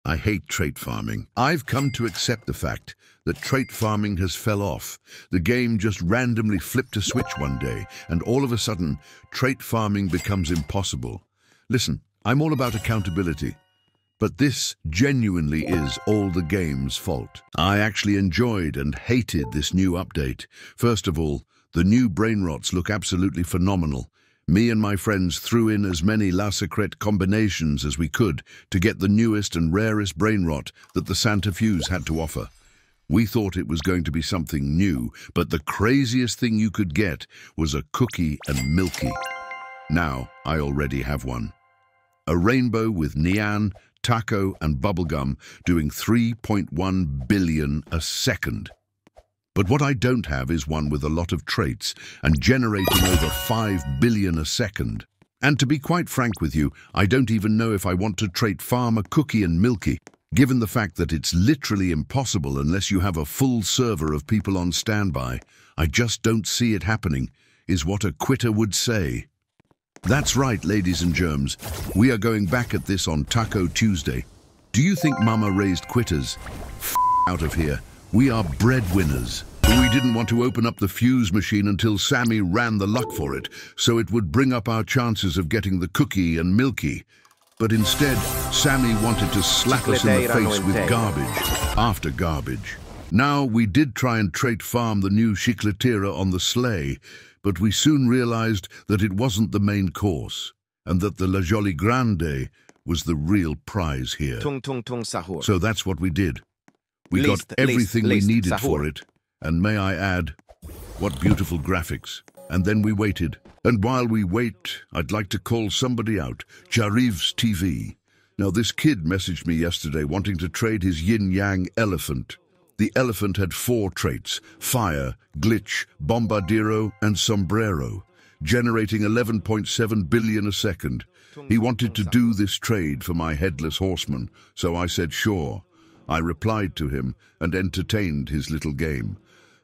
I hate trait farming. I've come to accept the fact that trait farming has fell off. The game just randomly flipped a switch one day, and all of a sudden, trait farming becomes impossible. Listen, I'm all about accountability, but this genuinely is all the game's fault. I actually enjoyed and hated this new update. First of all, the new brain rots look absolutely phenomenal. Me and my friends threw in as many La Secrete combinations as we could to get the newest and rarest brain rot that the Santa Fuse had to offer. We thought it was going to be something new, but the craziest thing you could get was a cookie and milky. Now, I already have one. A rainbow with Nian, Taco and Bubblegum doing 3.1 billion a second. But what I don't have is one with a lot of traits and generating over 5 billion a second. And to be quite frank with you, I don't even know if I want to trait farm a cookie and milky, given the fact that it's literally impossible unless you have a full server of people on standby. I just don't see it happening, is what a quitter would say. That's right, ladies and germs. We are going back at this on Taco Tuesday. Do you think Mama raised quitters? Out of here. We are breadwinners. We didn't want to open up the fuse machine until Sammy ran the luck for it, so it would bring up our chances of getting the cookie and milky. But instead, Sammy wanted to slap us in the face with garbage after garbage. Now, we did try and trait farm the new chicletera on the sleigh, but we soon realized that it wasn't the main course, and that the La Jolly Grande was the real prize here. So that's what we did. We got everything we needed for it, and may I add, what beautiful graphics. And then we waited. And while we wait, I'd like to call somebody out, Jariv's TV. Now this kid messaged me yesterday wanting to trade his yin-yang elephant. The elephant had 4 traits: fire, glitch, bombardiro, and sombrero, generating 11.7 billion a second. He wanted to do this trade for my headless horseman, so I said sure. I replied to him and entertained his little game.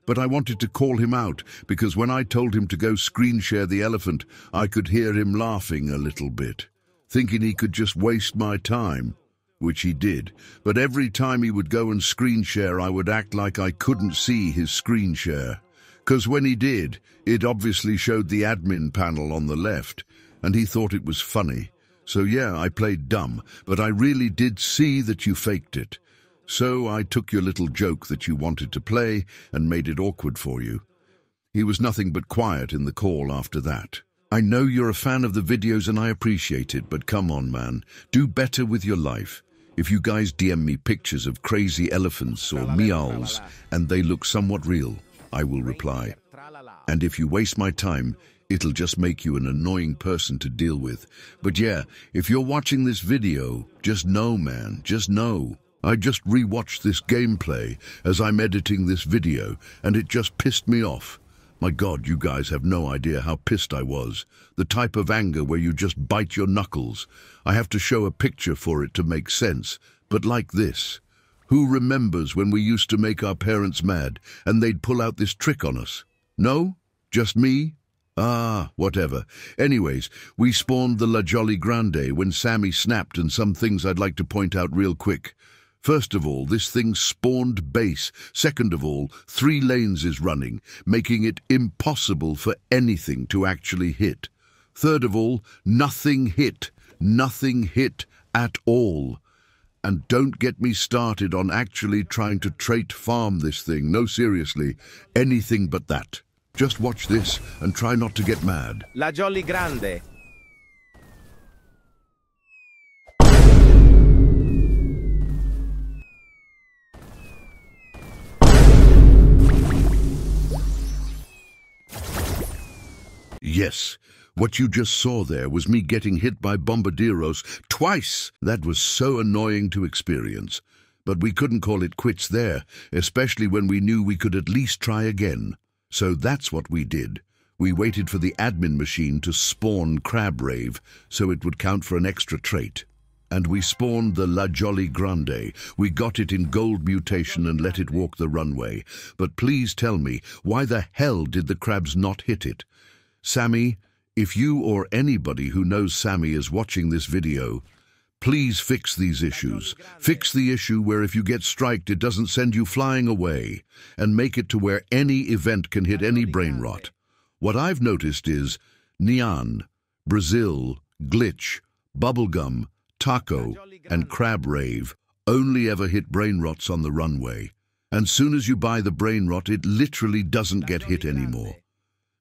But I wanted to call him out because when I told him to go screen share the elephant, I could hear him laughing a little bit, thinking he could just waste my time, which he did. But every time he would go and screen share, I would act like I couldn't see his screen share. 'Cause when he did, it obviously showed the admin panel on the left, and he thought it was funny. So yeah, I played dumb, but I really did see that you faked it. So I took your little joke that you wanted to play and made it awkward for you. He was nothing but quiet in the call after that. I know you're a fan of the videos and I appreciate it, but come on, man. Do better with your life. If you guys DM me pictures of crazy elephants or meows and they look somewhat real, I will reply. And if you waste my time, it'll just make you an annoying person to deal with. But yeah, if you're watching this video, just know, man, just know. I just rewatched this gameplay as I'm editing this video, and it just pissed me off. My God, you guys have no idea how pissed I was. The type of anger where you just bite your knuckles. I have to show a picture for it to make sense, but like this. Who remembers when we used to make our parents mad and they'd pull out this trick on us? No? Just me? Ah, whatever. Anyways, we spawned the La Jolly Grande when Sammy snapped, and some things I'd like to point out real quick. First of all, this thing spawned base. Second of all, 3 lanes is running, making it impossible for anything to actually hit. Third of all, nothing hit. Nothing hit at all. And don't get me started on actually trying to trait farm this thing. No, seriously, anything but that. Just watch this and try not to get mad. La Jolly Grande. Yes, what you just saw there was me getting hit by bombardiros twice. That was so annoying to experience. But we couldn't call it quits there, especially when we knew we could at least try again. So that's what we did. We waited for the admin machine to spawn Crab Rave so it would count for an extra trait. And we spawned the La Jolly Grande. We got it in gold mutation and let it walk the runway. But please tell me, why the hell did the crabs not hit it? Sammy, if you or anybody who knows Sammy is watching this video, Please fix these issues. Fix the issue where if you get striked, it doesn't send you flying away, and make it to where any event can hit any brain rot. What I've noticed is Neon, Brazil, Glitch, Bubblegum, Taco, and Crab Rave only ever hit brain rots on the runway. And soon as you buy the brain rot, it literally doesn't get hit anymore.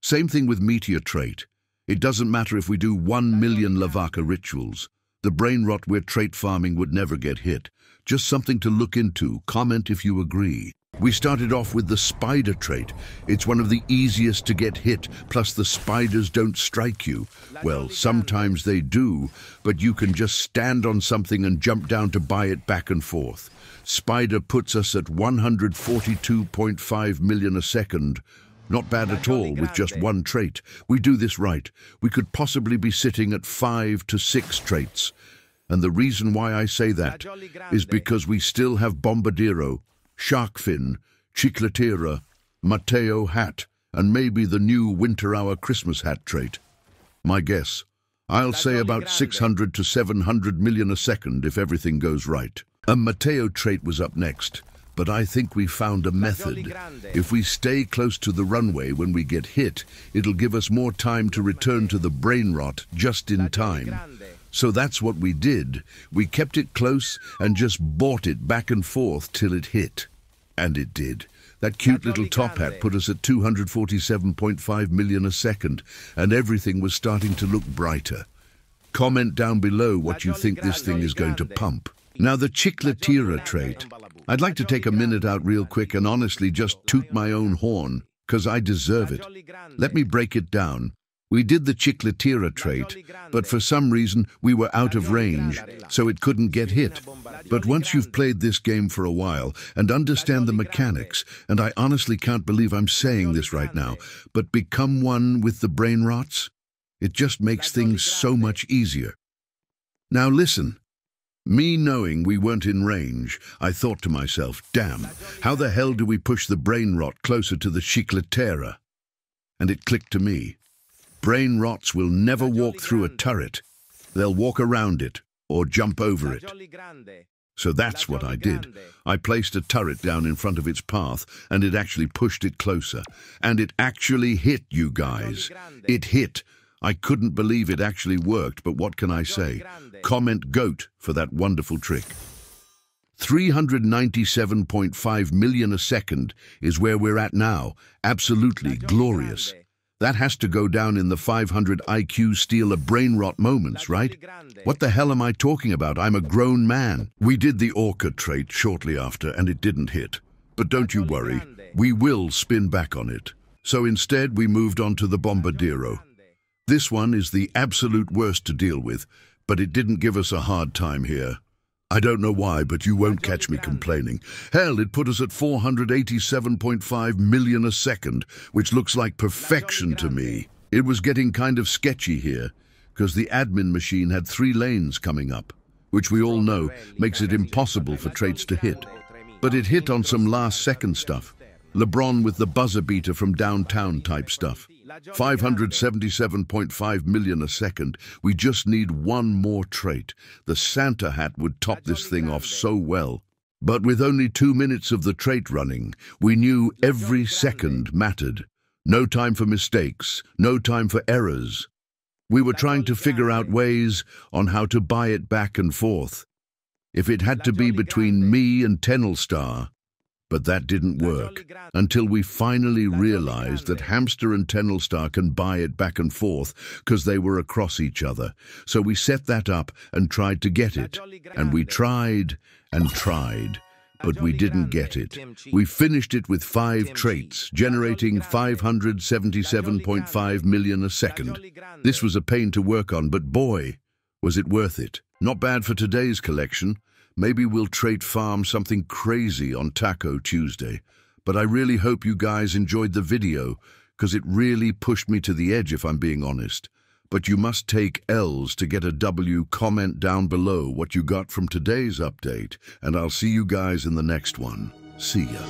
Same thing with Meteor Trait. It doesn't matter if we do 1 million Lavaca rituals. The brain rot we're trait farming would never get hit. Just something to look into. Comment if you agree. We started off with the spider trait. It's one of the easiest to get hit, plus the spiders don't strike you. Well, sometimes they do, but you can just stand on something and jump down to buy it back and forth. Spider puts us at 142.5 million a second. Not bad at all with just one trait. We do this right. We could possibly be sitting at 5 to 6 traits. And the reason why I say that is because we still have Bombadero, Sharkfin, Chicletera, Mateo Hat, and maybe the new Winter Hour Christmas Hat trait. My guess, I'll say about 600 to 700 million a second if everything goes right. A Mateo trait was up next, but I think we found a method. If we stay close to the runway when we get hit, it'll give us more time to return to the brain rot just in time. So that's what we did. We kept it close and just bought it back and forth till it hit. And it did. That cute little top hat put us at 247.5 million a second, and everything was starting to look brighter. Comment down below what you think this thing is going to pump. Now the Chicletera trait. I'd like to take a minute out real quick and honestly just toot my own horn, 'cause I deserve it. Let me break it down. We did the Chicletera trait, but for some reason we were out of range, so it couldn't get hit. But once you've played this game for a while and understand the mechanics, and I honestly can't believe I'm saying this right now, but become one with the brain rots, it just makes things so much easier. Now listen. Me knowing we weren't in range, I thought to myself, damn, how the hell do we push the brain rot closer to the Chicletera? And it clicked to me. Brain rots will never walk through a turret. They'll walk around it or jump over it. So that's what I did. I placed a turret down in front of its path, and it actually pushed it closer. And it actually hit, you guys. It hit. I couldn't believe it actually worked, but what can I say? Comment GOAT for that wonderful trick. 397.5 million a second is where we're at now. Absolutely glorious. That has to go down in the 500 IQ steal a brain rot moments, right? What the hell am I talking about? I'm a grown man. We did the Orca trait shortly after, and it didn't hit. But don't you worry, we will spin back on it. So instead, we moved on to the Bombadero. This one is the absolute worst to deal with, but it didn't give us a hard time here. I don't know why, but you won't catch me complaining. Hell, it put us at 487.5 million a second, which looks like perfection to me. It was getting kind of sketchy here, because the admin machine had 3 lanes coming up, which we all know makes it impossible for traits to hit. But it hit on some last-second stuff. LeBron with the buzzer beater from downtown type stuff. 577.5 million a second. We just need one more trait. The Santa hat would top this thing off so well. But with only 2 minutes of the trait running, we knew every second mattered. No time for mistakes, no time for errors. We were trying to figure out ways on how to buy it back and forth. If it had to be between me and Tennelstar, but that didn't work until we finally realized that Hamster and Tennelstar can buy it back and forth because they were across each other. So we set that up and tried to get it. And we tried and tried, but we didn't get it. We finished it with 5 traits, generating 577.5 million a second. This was a pain to work on, but boy, was it worth it. Not bad for today's collection. Maybe we'll trait farm something crazy on Taco Tuesday. But I really hope you guys enjoyed the video, because it really pushed me to the edge if I'm being honest. But you must take L's to get a W. Comment down below what you got from today's update, and I'll see you guys in the next one. See ya.